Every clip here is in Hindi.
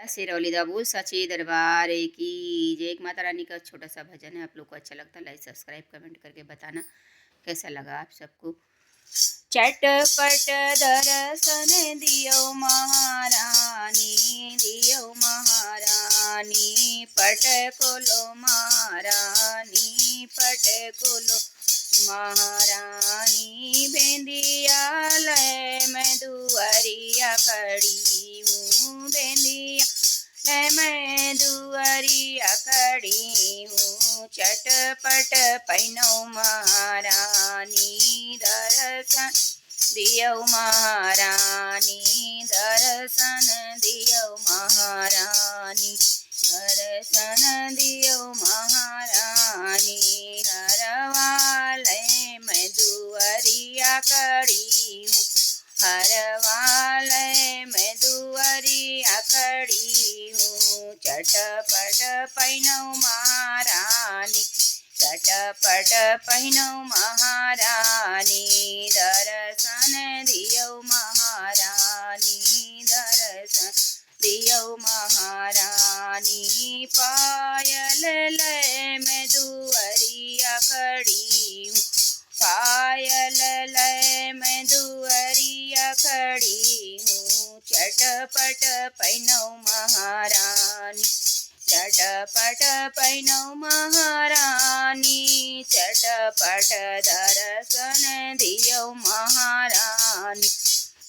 सिरौली दाबू सच्चे दरबार की जय। एक माता रानी का छोटा सा भजन है, आप लोग को अच्छा लगता है लाइक सब्सक्राइब कमेंट करके बताना कैसा लगा आप सबको। चटपट दर्शन दियो महारानी, दियो महारानी, पट खोलो महारानी, पट खोलो महारानी। बेंदिया लय मैं दुआरिया खड़ी हूँ, बेंदिया लय मैं दुआरिया खड़ी हूँ। चटपट पहनो महारानी, दर्शन दियो महारानी, दर्शन दियो महारानी, दर्शन दियो महारानी। हरवालय मैं दुआरिया खड़ी हूँ, हरवालय मैं दुआरिया खड़ी हूँ। चटपट पहनो महारानी, चटपट पहनो महारानी, दर्शन दियो महारानी, दर्शन दियो महारानी। पायल लय मैं दुआरिया खड़ी हूँ, पायल लय मैं दुआरिया खड़ी हूँ। चटपट पहनो महारानी, चटपट पहनो महारानी, चटपट दर्शन दियो महारानी,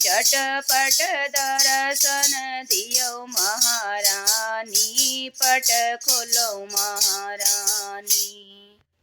चटपट दर्शन दियो महारानी, पट खोलो महारानी।